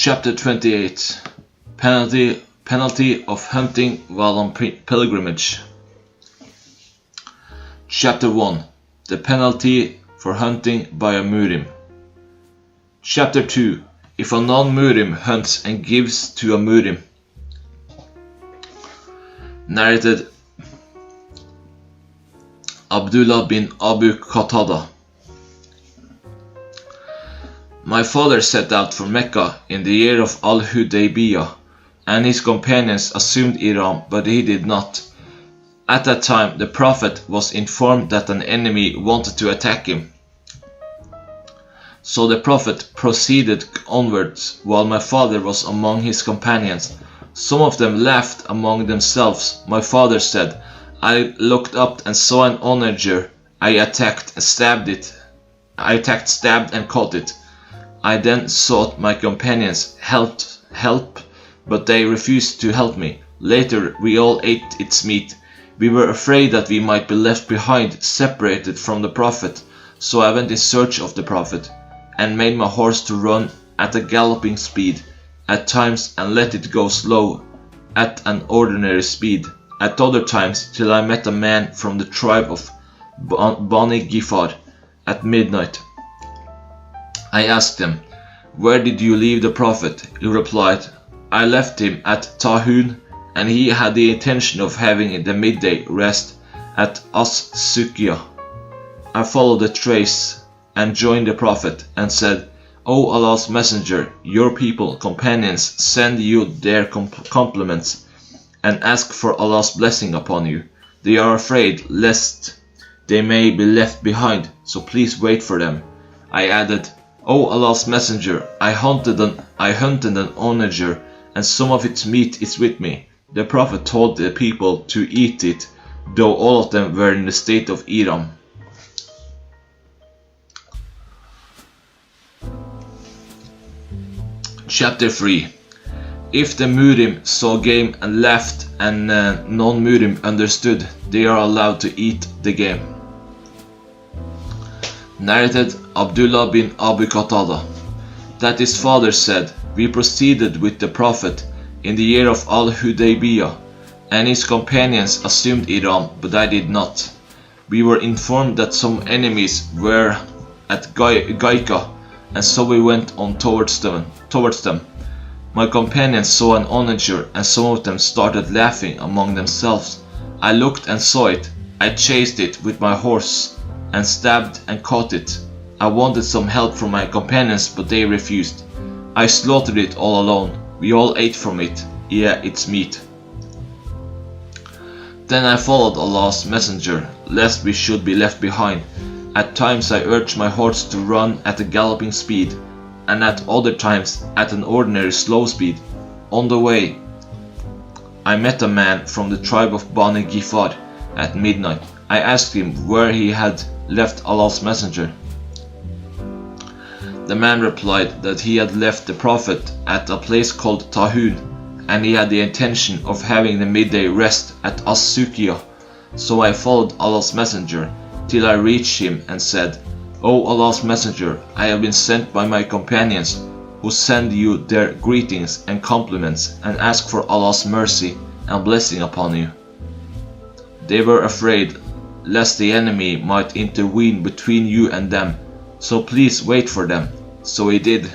Chapter 28. Penalty of hunting while on pilgrimage. Chapter 1. The penalty for hunting by a Murim. Chapter 2. If a non-Murim hunts and gives to a Murim. Narrated Abdullah bin Abu Qatada. My father set out for Mecca in the year of Al-Hudaybiyah, and his companions assumed Ihram, but he did not. At that time, the Prophet was informed that an enemy wanted to attack him. So the Prophet proceeded onwards, while my father was among his companions. Some of them laughed among themselves. My father said, I looked up and saw an onager. I attacked, stabbed, and caught it. I then sought my companions' help, but they refused to help me. Later, we all ate its meat. We were afraid that we might be left behind, separated from the Prophet, so I went in search of the Prophet, and made my horse to run at a galloping speed, at times, and let it go slow, at an ordinary speed, at other times, till I met a man from the tribe of Bani Gifar at midnight. I asked him, Where did you leave the Prophet? He replied, I left him at Tahun, and he had the intention of having the midday rest at As-Suqiyah. I followed the trace and joined the Prophet and said, O Allah's Messenger, your people, companions, send you their compliments and ask for Allah's blessing upon you. They are afraid lest they may be left behind, so please wait for them. I added, O Allah's Messenger, I hunted an onager, and some of its meat is with me. The Prophet told the people to eat it, though all of them were in the state of Ihram. Chapter 3. If the Murim saw game and laughed and non-Murim understood, they are allowed to eat the game. Narrated Abdullah bin Abu Qatada, that his father said, We proceeded with the Prophet in the year of Al-Hudaybiyah, and his companions assumed Ihram, but I did not. We were informed that some enemies were at Gaika, and so we went on towards them. My companions saw an onager, and some of them started laughing among themselves. I looked and saw it. I chased it with my horse, and stabbed and caught it. I wanted some help from my companions, but they refused. I slaughtered it all alone. We all ate from it, its meat. Then I followed Allah's Messenger, lest we should be left behind. At times I urged my horse to run at a galloping speed, and at other times at an ordinary slow speed. On the way, I met a man from the tribe of Bani Gifar at midnight. I asked him where he had left Allah's Messenger. The man replied that he had left the Prophet at a place called Tahun, and he had the intention of having the midday rest at As-Suqiyah. So I followed Allah's Messenger till I reached him and said, O Allah's Messenger, I have been sent by my companions, who send you their greetings and compliments and ask for Allah's mercy and blessing upon you. They were afraid lest the enemy might intervene between you and them, so please wait for them. So he did.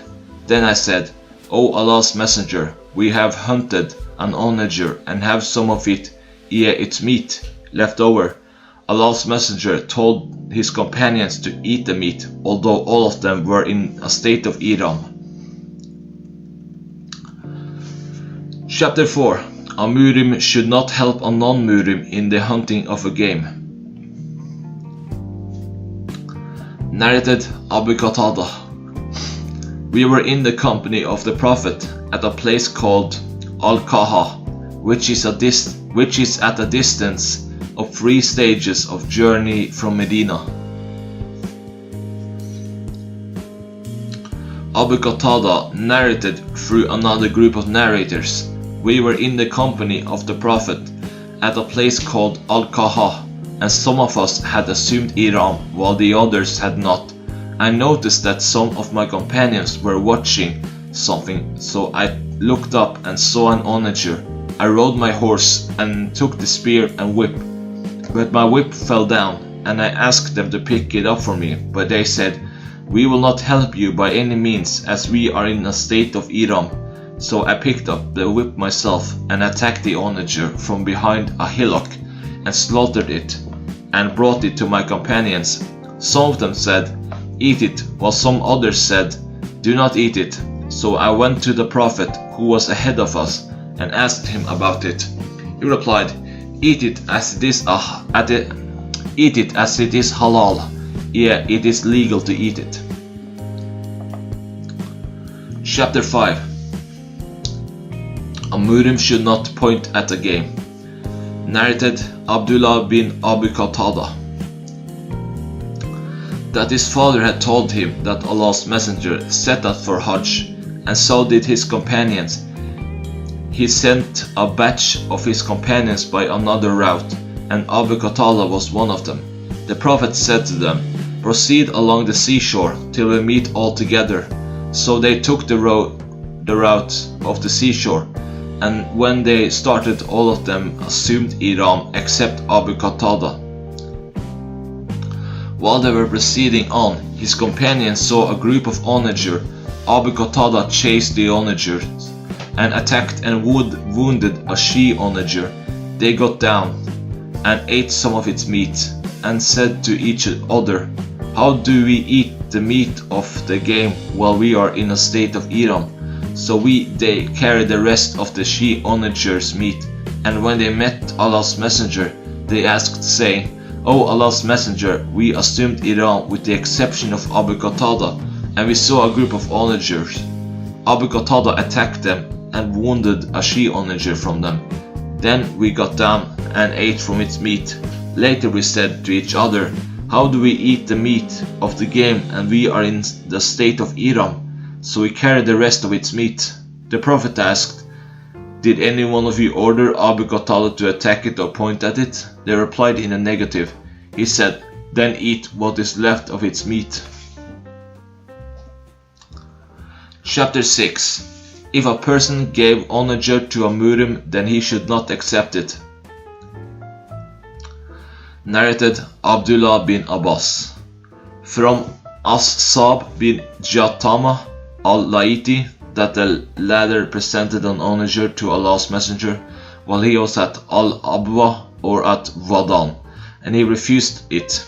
Then I said, O Allah's Messenger, we have hunted an onager and have some of it, its meat, left over. Allah's Messenger told his companions to eat the meat, although all of them were in a state of Ihram. Chapter 4. A Murim should not help a non-Murim in the hunting of a game. Narrated Abu Qatada. We were in the company of the Prophet at a place called Al-Qaha, which is at a distance of 3 stages of journey from Medina. Abu Qatada narrated through another group of narrators. We were in the company of the Prophet at a place called Al-Qaha, and some of us had assumed Ihram while the others had not. I noticed that some of my companions were watching something, so I looked up and saw an onager. I rode my horse and took the spear and whip, but my whip fell down, and I asked them to pick it up for me, but they said, "We will not help you by any means, as we are in a state of Iram." So I picked up the whip myself and attacked the onager from behind a hillock and slaughtered it and brought it to my companions. Some of them said, "Eat it," while some others said, "Do not eat it." So I went to the prophet who was ahead of us and asked him about it. He replied, "Eat it as it is halal. Yeah, it is legal to eat it." Chapter 5. A Murim should not point at a game. Narrated Abdullah bin Abu Qatada. That his father had told him that Allah's messenger set out for Hajj, and so did his companions. He sent a batch of his companions by another route, and Abu Qatada was one of them. The Prophet said to them, "Proceed along the seashore till we meet all together." So they took the route of the seashore, and when they started, all of them assumed Ihram except Abu Qatada. While they were proceeding on, his companions saw a group of onagers. Abu Qatada chased the onagers and attacked and wounded a she-onager. They got down and ate some of its meat and said to each other, "How do we eat the meat of the game while we are in a state of Ihram?" So they carried the rest of the she-onager's meat, and when they met Allah's messenger, they asked, saying, "O Allah's messenger, we assumed Ihram with the exception of Abu Qatada, and we saw a group of onagers." Abu Qatada attacked them and wounded a she-onager from them. Then we got down and ate from its meat. Later we said to each other, "How do we eat the meat of the game and we are in the state of Ihram?" So we carried the rest of its meat. The Prophet asked, "Did any one of you order Abu Qatada to attack it or point at it?" They replied in a negative. He said, "Then eat what is left of its meat." Chapter 6. If a person gave onager to a murim, then he should not accept it. Narrated Abdullah bin Abbas. From As-Sab bin Jatama al-Laiti that the latter presented an onager to Allah's messenger while he was at Al-Abwa or at Wadan, and he refused it.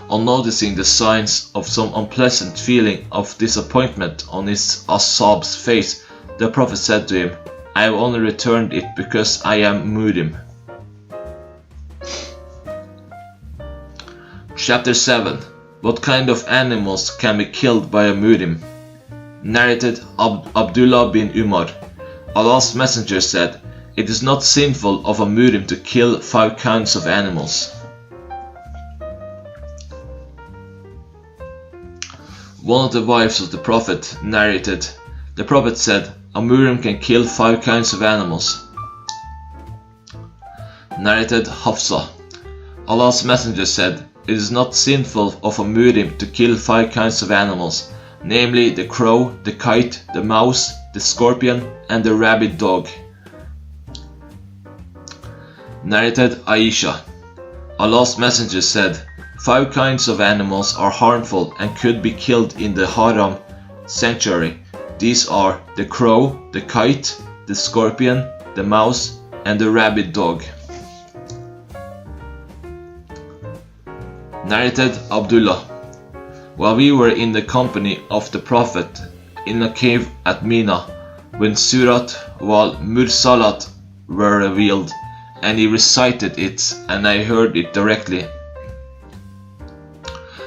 On noticing the signs of some unpleasant feeling of disappointment on his As-Sab's face, the Prophet said to him, "I have only returned it because I am Murim." Chapter 7. What kind of animals can be killed by a Murim? Narrated Abdullah bin Umar. Allah's messenger said, "It is not sinful of a Murim to kill 5 kinds of animals." One of the wives of the Prophet narrated, the Prophet said, "A Murim can kill 5 kinds of animals." Narrated Hafsa. Allah's messenger said, "It is not sinful of a Murim to kill 5 kinds of animals, namely the crow, the kite, the mouse, the scorpion, and the rabid dog." Narrated Aisha. Allah's messenger said, 5 kinds of animals are harmful and could be killed in the Haram sanctuary. These are the crow, the kite, the scorpion, the mouse, and the rabid dog. Narrated Abdullah. While we were in the company of the Prophet in a cave at Mina, when Surat wal Mursalat were revealed, and he recited it, and I heard it directly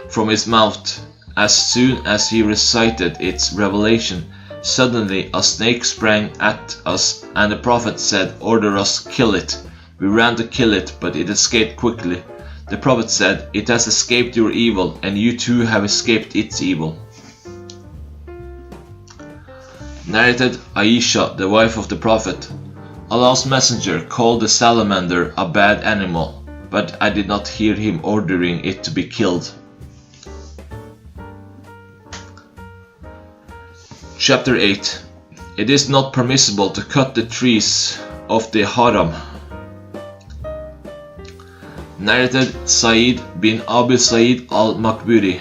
from his mouth. As soon as he recited its revelation, suddenly a snake sprang at us, and the Prophet said, "Order us, kill it." We ran to kill it, but it escaped quickly. The Prophet said, "It has escaped your evil, and you too have escaped its evil." Narrated Aisha, the wife of the Prophet. Allah's messenger called the salamander a bad animal, but I did not hear him ordering it to be killed. Chapter 8. It is not permissible to cut the trees of the haram. Narrated Sa'id bin Abu Sa'id al-Makburi.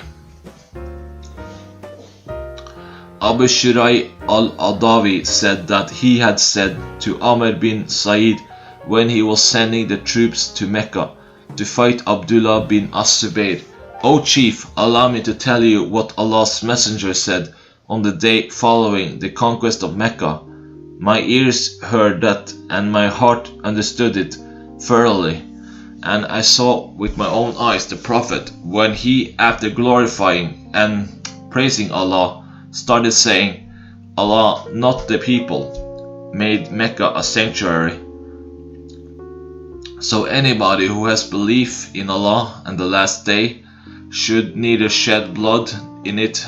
Abu Shuraih al-Adawi said that he had said to Amr bin Sa'id when he was sending the troops to Mecca to fight Abdullah bin As-Zubayr, "O chief, allow me to tell you what Allah's messenger said on the day following the conquest of Mecca. My ears heard that and my heart understood it thoroughly, and I saw with my own eyes the Prophet when he, after glorifying and praising Allah, started saying, Allah, not the people, made Mecca a sanctuary. So anybody who has belief in Allah and the last day should neither shed blood in it,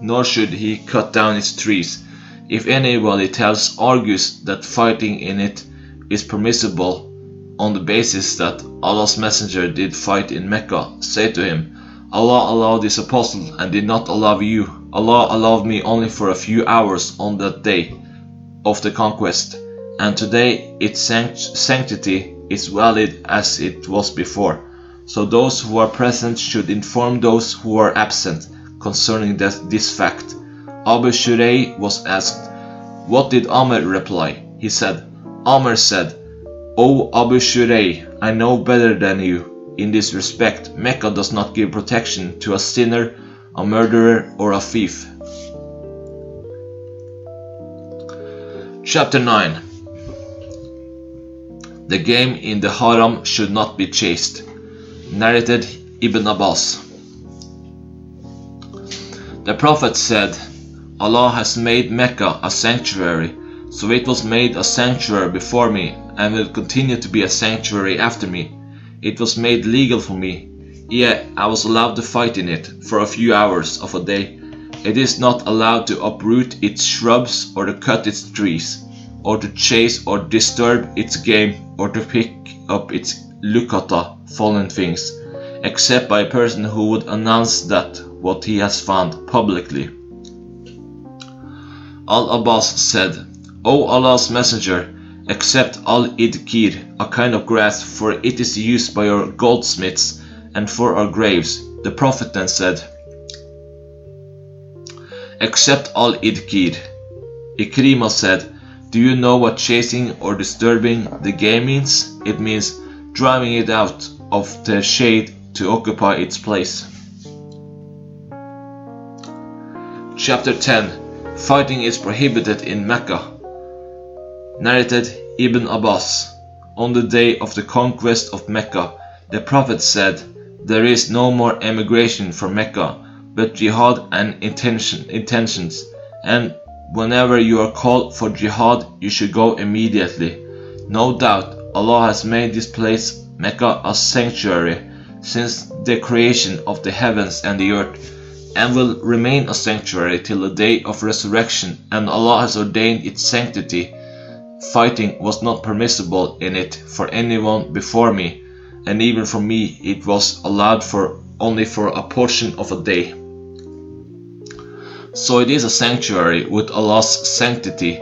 nor should he cut down its trees. If anybody argues that fighting in it is permissible on the basis that Allah's messenger did fight in Mecca, say to him, Allah allowed his apostle and did not allow you. Allah allowed me only for a few hours on that day of the conquest, and today its sanctity is valid as it was before. So those who are present should inform those who are absent concerning this fact." Abu Shuraih was asked, "What did Amr reply?" He said, Amr said, "O Abu Shuraih, I know better than you. In this respect, Mecca does not give protection to a sinner, a murderer, or a thief." Chapter 9. The game in the haram should not be chased. Narrated Ibn Abbas. The Prophet said, Allah has made Mecca a sanctuary, so it was made a sanctuary before me and will continue to be a sanctuary after me. It was made legal for me. Yet I was allowed to fight in it for a few hours of a day. It is not allowed to uproot its shrubs or to cut its trees, or to chase or disturb its game, or to pick up its lukata, fallen things, except by a person who would announce that what he has found publicly. Al-Abbas said, "O Allah's messenger, accept al-idkir, a kind of grass, for it is used by our goldsmiths and for our graves." The Prophet then said, "Accept al-idkir." Ikrimah said, "Do you know what chasing or disturbing the game means?" It means driving it out of the shade to occupy its place. Chapter 10. Fighting is prohibited in Mecca. Narrated Ibn Abbas. On the day of the conquest of Mecca, the Prophet said, "There is no more emigration from Mecca, but jihad and intentions, and whenever you are called for jihad, you should go immediately. No doubt, Allah has made this place, Mecca, a sanctuary since the creation of the heavens and the earth, and will remain a sanctuary till the day of resurrection, and Allah has ordained its sanctity. Fighting was not permissible in it for anyone before me, and even for me it was allowed only for a portion of a day. So it is a sanctuary with Allah's sanctity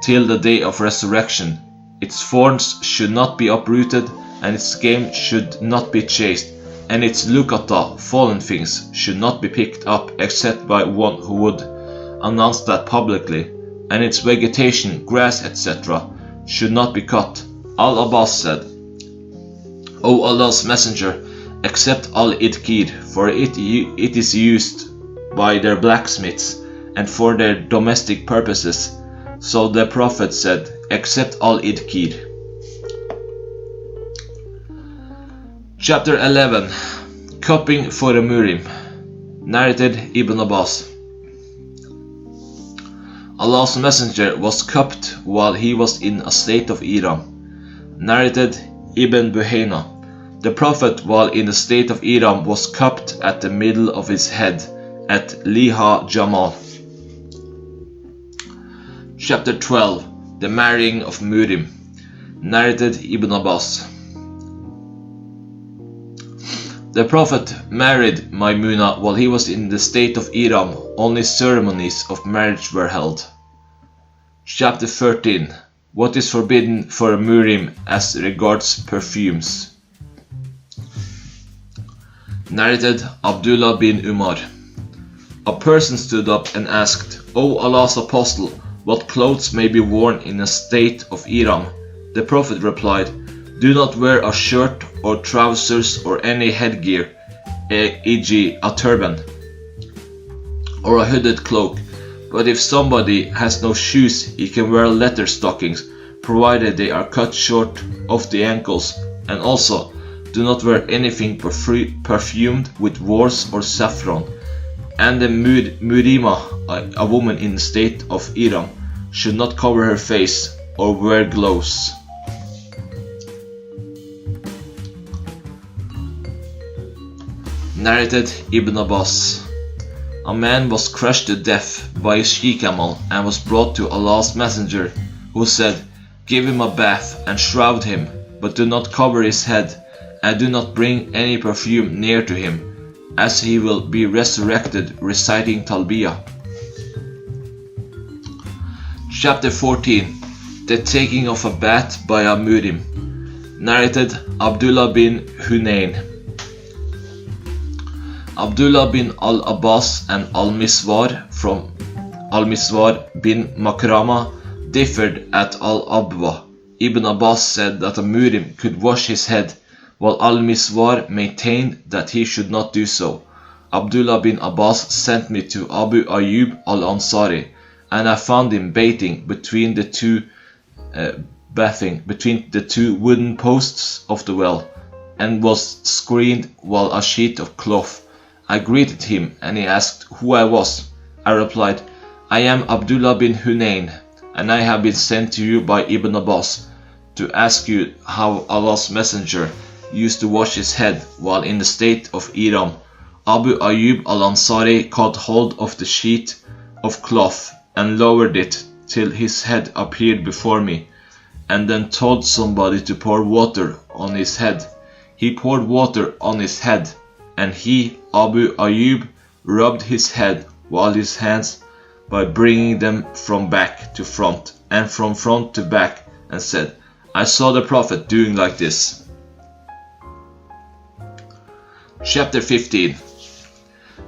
till the day of resurrection. Its thorns should not be uprooted, and its game should not be chased, and its lukata, fallen things, should not be picked up except by one who would announce that publicly, and its vegetation, grass, etc. should not be cut." Al-Abbas said, "O Allah's messenger, accept al-idkir, for it is used by their blacksmiths and for their domestic purposes." So the Prophet said, "Accept al-idkir." Chapter 11. Cupping for a Murim. Narrated Ibn Abbas. Allah's messenger was cupped while he was in a state of ihram. Narrated Ibn Buhayna. The Prophet, while in the state of ihram, was cupped at the middle of his head at Liha Jamal. Chapter 12. The marrying of Murim. Narrated Ibn Abbas. The Prophet married Maimuna while he was in the state of Iram. Only ceremonies of marriage were held. Chapter 13. What is forbidden for a murim as regards perfumes. Narrated Abdullah bin Umar. A person stood up and asked, O Allah's Apostle, what clothes may be worn in a state of Iram? The Prophet replied, do not wear a shirt or trousers or any headgear, e.g. a turban or a hooded cloak. But if somebody has no shoes, he can wear leather stockings, provided they are cut short of the ankles, and also do not wear anything perfumed with wars or saffron. And the murima, a woman in the state of Iram, should not cover her face or wear gloves. Narrated Ibn Abbas. A man was crushed to death by a she-camel and was brought to Allah's Messenger, who said, give him a bath and shroud him, but do not cover his head, and do not bring any perfume near to him, as he will be resurrected reciting Talbiyah. Chapter 14. The taking of a bath by a murim. Narrated Abdullah bin Hunayn. Abdullah bin al-Abbas and al-Miswar from al-Miswar bin Makrama differed at al-Abwa. Ibn Abbas said that a murim could wash his head, while al-Miswar maintained that he should not do so. Abdullah bin Abbas sent me to Abu Ayyub al-Ansari, and I found him bathing between the two wooden posts of the well, and was screened while a sheet of cloth. I greeted him, and he asked who I was. I replied, I am Abdullah bin Hunayn, and I have been sent to you by Ibn Abbas to ask you how Allah's Messenger used to wash his head while in the state of Iram. Abu Ayyub al-Ansari caught hold of the sheet of cloth and lowered it till his head appeared before me, and then told somebody to pour water on his head. He poured water on his head, and he, Abu Ayyub, rubbed his head while his hands by bringing them from back to front and from front to back, and said, I saw the Prophet doing like this. Chapter 15.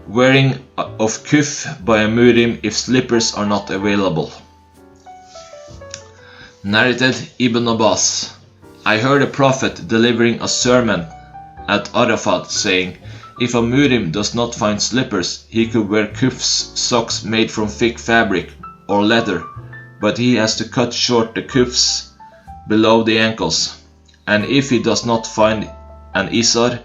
Wearing of kuf by a murim if slippers are not available. Narrated Ibn Abbas. I heard a Prophet delivering a sermon at Arafat saying, if a murim does not find slippers, he could wear kufs, socks made from thick fabric or leather, but he has to cut short the kufs below the ankles. And if he does not find an isar,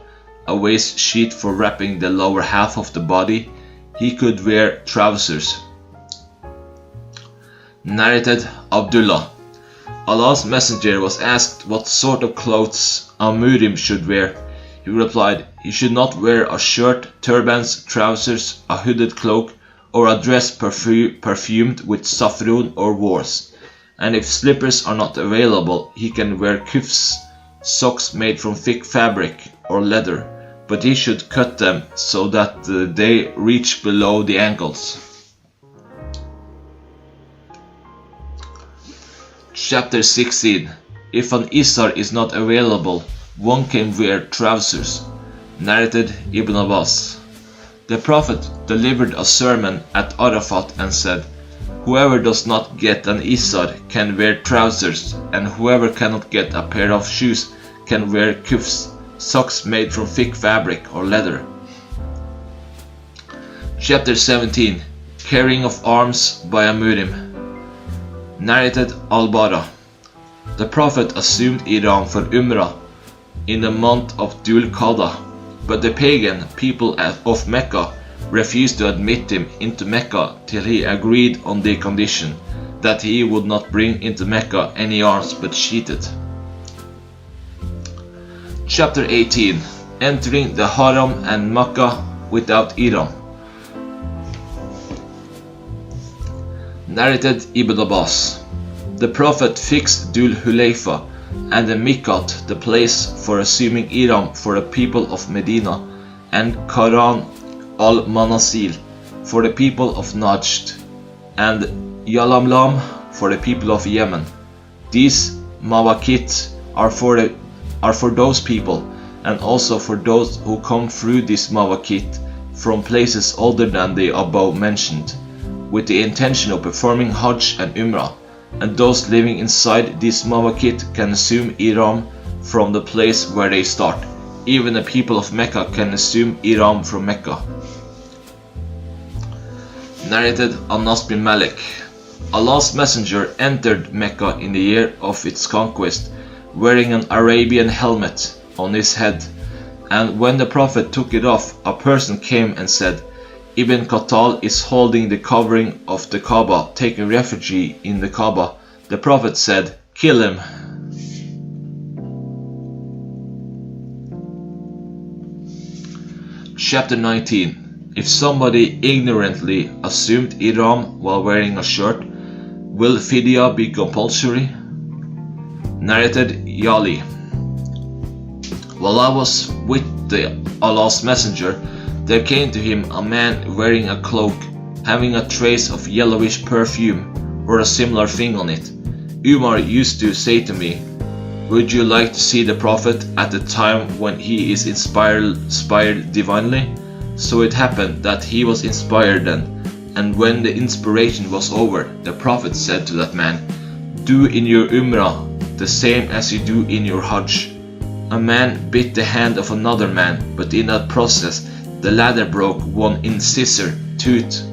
a waist sheet for wrapping the lower half of the body, he could wear trousers. Narrated Abdullah. Allah's Messenger was asked what sort of clothes a murim should wear. He replied, he should not wear a shirt, turbans, trousers, a hooded cloak, or a dress perfumed with saffron or wars. And if slippers are not available, he can wear kufs, socks made from thick fabric or leather, but he should cut them so that they reach below the ankles. Chapter 16. If an isar is not available, one can wear trousers. Narrated Ibn Abbas. The Prophet delivered a sermon at Arafat and said, whoever does not get an isar can wear trousers, and whoever cannot get a pair of shoes can wear kufs, socks made from thick fabric or leather. Chapter 17. Carrying of arms by a murim. Narrated Al-Bara. The Prophet assumed Iram for Umrah in the month of Dhul Qa'dah, but the pagan people of Mecca refused to admit him into Mecca till he agreed on the condition that he would not bring into Mecca any arms but sheated. Chapter 18. Entering the Haram and Mecca without Ihram. Narrated Ibn Abbas. The Prophet fixed Dhul Hulayfa and the Miqat, the place for assuming Ihram for the people of Medina, and Qaran al-Manasil for the people of Najd, and Yalamlam for the people of Yemen. These Mawaqit are for those people, and also for those who come through these Mawaqit from places older than the above mentioned, with the intention of performing Hajj and Umrah, and those living inside these Mawaqit can assume Ihram from the place where they start. Even the people of Mecca can assume Ihram from Mecca. Narrated Anas bin Malik. Allah's Messenger entered Mecca in the year of its conquest, wearing an Arabian helmet on his head, and when the Prophet took it off, a person came and said, Ibn Qattal is holding the covering of the Kaaba, taking refuge in the Kaaba. The Prophet said, kill him. Chapter 19. If somebody ignorantly assumed Ihram while wearing a shirt, will Fidya be compulsory? Narrated Yali. While I was with Allah's Messenger, there came to him a man wearing a cloak, having a trace of yellowish perfume or a similar thing on it. Umar used to say to me, would you like to see the Prophet at the time when he is inspired divinely? So it happened that he was inspired then, and when the inspiration was over, the Prophet said to that man, do in your Umrah the same as you do in your Hajj. A man bit the hand of another man, but in that process the latter broke one incisor tooth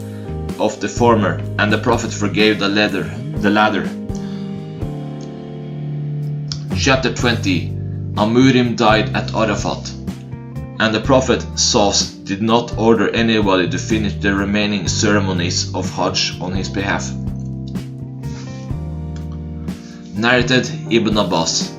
of the former, and the Prophet forgave the latter. Chapter 20. Amurim died at Arafat, and the Prophet did not order anybody to finish the remaining ceremonies of Hajj on his behalf. Narrated Ibn Abbas.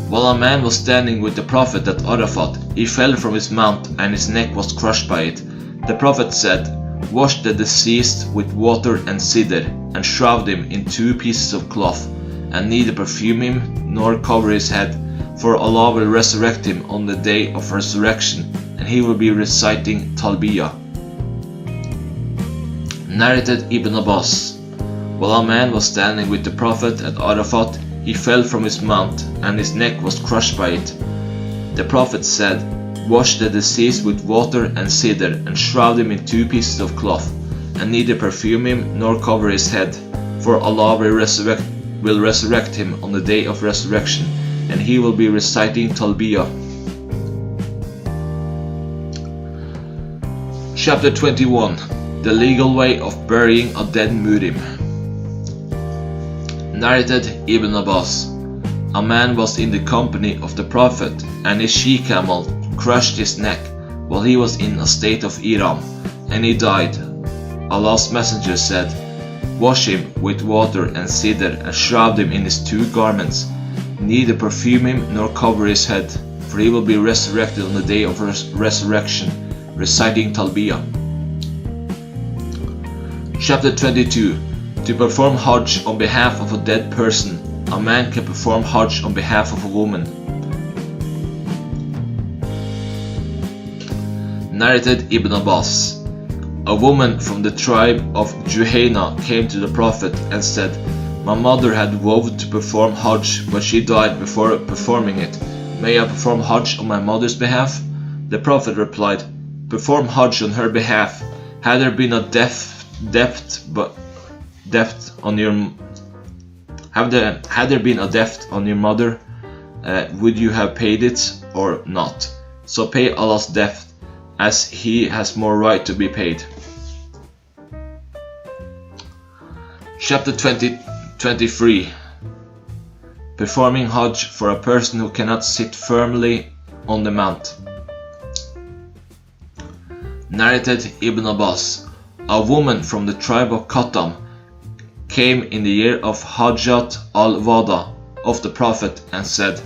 While a man was standing with the Prophet at Arafat, he fell from his mount and his neck was crushed by it. The Prophet said, wash the deceased with water and cider, and shroud him in 2 pieces of cloth, and neither perfume him nor cover his head, for Allah will resurrect him on the day of resurrection, and he will be reciting Talbiyah. Narrated Ibn Abbas. While a man was standing with the Prophet at Arafat, he fell from his mount, and his neck was crushed by it. The Prophet said, wash the deceased with water and cider, and shroud him in 2 pieces of cloth, and neither perfume him nor cover his head, for Allah will resurrect him on the day of resurrection, and he will be reciting Talbiyah. Chapter 21. The legal way of burying a dead Murim. Narrated Ibn Abbas. A man was in the company of the Prophet, and his she-camel crushed his neck while he was in a state of Ihram, and he died. Allah's Messenger said, wash him with water and cider, and shroud him in his 2 garments. Neither perfume him nor cover his head, for he will be resurrected on the day of resurrection, reciting Talbiyah. Chapter 22. To perform Hajj on behalf of a dead person, a man can perform Hajj on behalf of a woman. Narrated Ibn Abbas. A woman from the tribe of Juhayna came to the Prophet and said, my mother had vowed to perform Hajj, but she died before performing it. May I perform Hajj on my mother's behalf? The Prophet replied, perform Hajj on her behalf. Had there been a debt on your mother, would you have paid it or not? So pay Allah's debt, as he has more right to be paid. Chapter 23. Performing Hajj for a person who cannot sit firmly on the mount. Narrated Ibn Abbas. A woman from the tribe of Qatam came in the year of Hajjat al-Wada of the Prophet and said,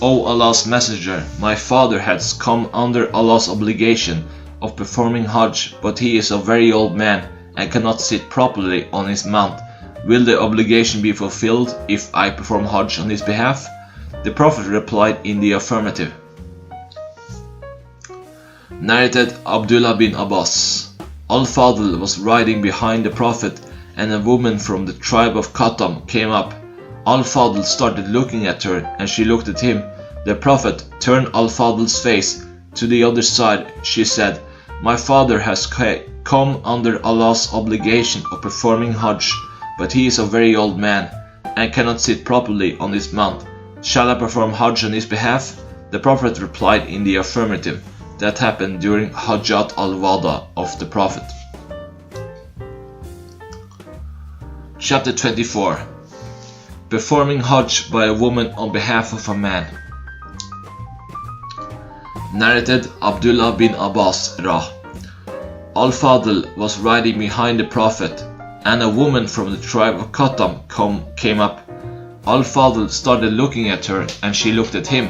O Allah's Messenger, my father has come under Allah's obligation of performing Hajj, but he is a very old man and cannot sit properly on his mount. Will the obligation be fulfilled if I perform Hajj on his behalf? The Prophet replied in the affirmative. Narrated Abdullah bin Abbas. Al-Fadl was riding behind the Prophet, and a woman from the tribe of Khatam came up. Al-Fadl started looking at her, and she looked at him. The Prophet turned Al-Fadl's face to the other side. She said, "My father has come under Allah's obligation of performing Hajj, but he is a very old man and cannot sit properly on his mount. Shall I perform Hajj on his behalf?" The Prophet replied in the affirmative. That happened during Hajjat al-Wada of the Prophet. Chapter 24. Performing Hajj by a woman on behalf of a man. Narrated Abdullah bin Abbas Rah. Al-Fadl was riding behind the Prophet, and a woman from the tribe of Khatam came up. Al-Fadl started looking at her, and she looked at him.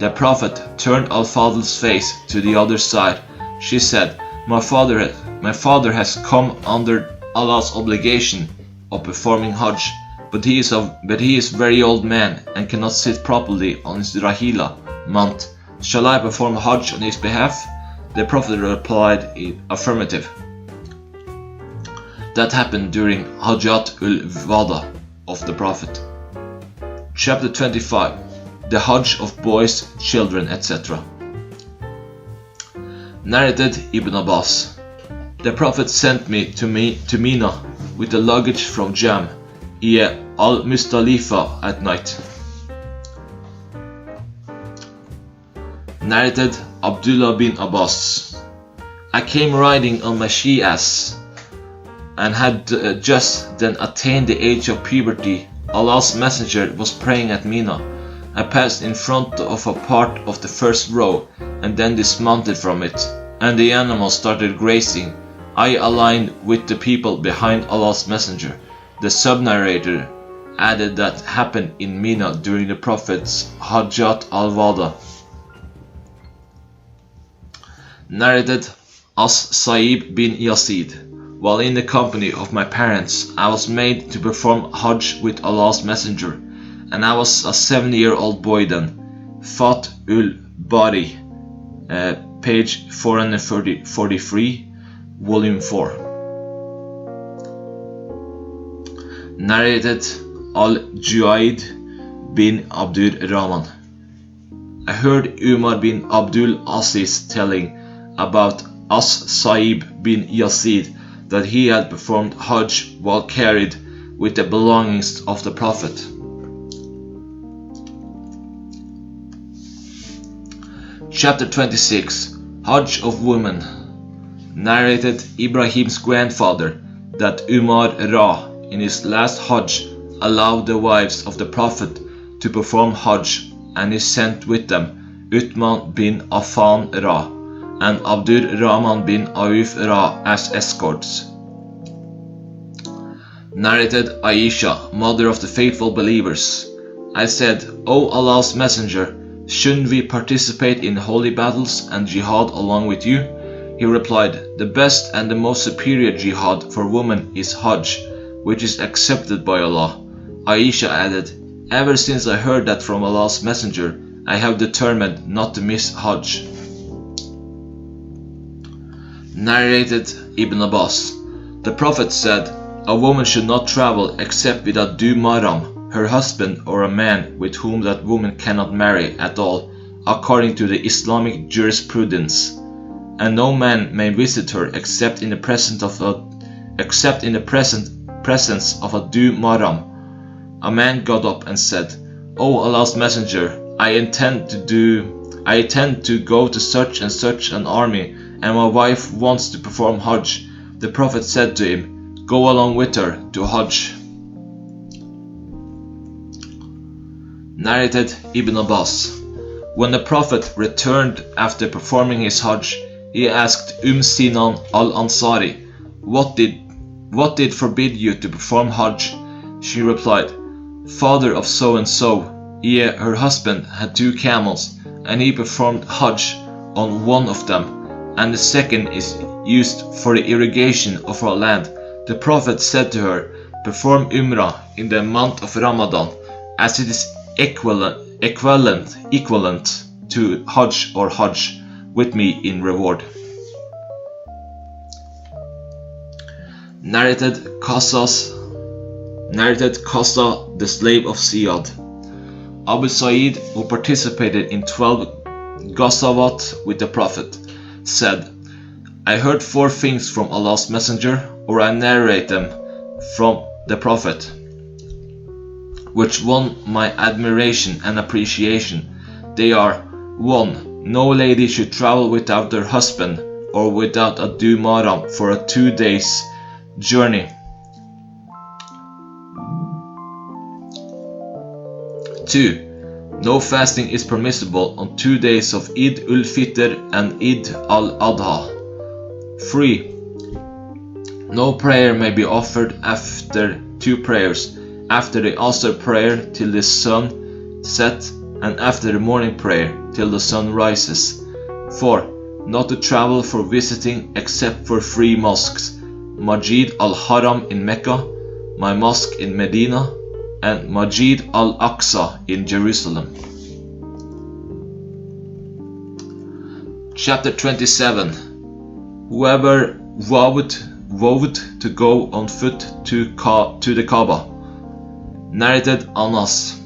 The Prophet turned Al-Fadl's face to the other side. She said, My father has come under Allah's obligation of performing Hajj, but he is a very old man and cannot sit properly on his rahila mount. Shall I perform Hajj on his behalf? The Prophet replied in affirmative. That happened during Hajjat ul-Wada of the Prophet. Chapter 25. The Hajj of boys, children, etc. Narrated Ibn Abbas. The Prophet sent me to Mina with the luggage from Jam, al-Mustalifa at night. Narrated Abdullah bin Abbas. I came riding on my she-ass and had just then attained the age of puberty. Allah's Messenger was praying at Mina. I passed in front of a part of the first row and then dismounted from it, and the animals started grazing. I aligned with the people behind Allah's Messenger. The sub-narrator added that happened in Mina during the Prophet's Hajjat al-Wada. Narrated As-Sa'ib bin Yazid. While in the company of my parents, I was made to perform Hajj with Allah's Messenger, and I was a 7-year-old boy then. Fath ul-Bari, page 443, volume 4. Narrated Al-Juaid bin Abdul Rahman. I heard Umar bin Abdul Aziz telling about As-Sa'ib bin Yazid that he had performed Hajj while carried with the belongings of the Prophet. Chapter 26. Hajj of Women. Narrated Ibrahim's grandfather that Umar Ra in his last Hajj allowed the wives of the Prophet to perform Hajj, and he sent with them Uthman bin Affan Ra and Abdur Rahman bin Auf Ra as escorts. Narrated Aisha, mother of the faithful believers. I said, O Allah's Messenger, shouldn't we participate in holy battles and jihad along with you? He replied, the best and the most superior jihad for women is Hajj, which is accepted by Allah. Aisha added, ever since I heard that from Allah's Messenger, I have determined not to miss Hajj. Narrated Ibn Abbas. The Prophet said, a woman should not travel except with a du mahram, her husband or a man with whom that woman cannot marry at all, according to the Islamic jurisprudence. And no man may visit her except in the presence of a du mahram. A man got up and said, O Allah's Messenger, I intend to go to such and such an army, and my wife wants to perform Hajj. The Prophet said to him, go along with her to Hajj. Narrated Ibn Abbas. When the Prophet returned after performing his Hajj, he asked Sinan al-Ansari, what did forbid you to perform Hajj? She replied, father of so and so, her husband had 2 camels, and he performed Hajj on one of them, and the second is used for the irrigation of our land. The Prophet said to her, perform Umrah in the month of Ramadan, as it is equivalent to Hajj or Hajj. with me in reward. Narrated Qasa, the slave of Ziyad. Abu Sa'id, who participated in 12 Ghazawat with the Prophet, said, I heard 4 things from Allah's Messenger, or I narrate them from the Prophet, which won my admiration and appreciation. They are: 1. No lady should travel without her husband or without a du mahram for a 2 days journey. 2. No fasting is permissible on 2 days of Eid ul-Fitr and Eid al-Adha. 3. No prayer may be offered after 2 prayers, after the Asr prayer till the sun sets and after the morning prayer till the sun rises. 4. Not to travel for visiting except for 3 mosques: Masjid al-Haram in Mecca, my mosque in Medina, and Masjid al-Aqsa in Jerusalem. Chapter 27. Whoever vowed to go on foot to the Kaaba. Narrated Anas.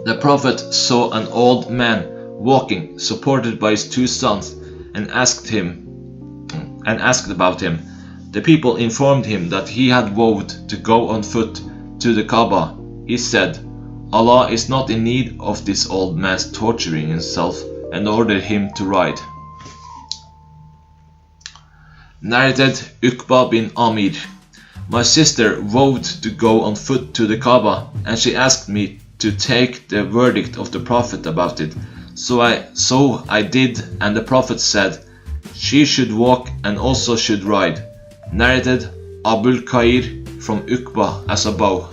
The Prophet saw an old man walking, supported by his 2 sons, and asked about him. The people informed him that he had vowed to go on foot to the Kaaba. He said, Allah is not in need of this old man's torturing himself, and ordered him to ride. Narrated Uqba bin Amir. My sister vowed to go on foot to the Kaaba, and she asked me to take the verdict of the Prophet about it. So I did, and the Prophet said, she should walk and also should ride. Narrated Abul Khair from Uqba as above.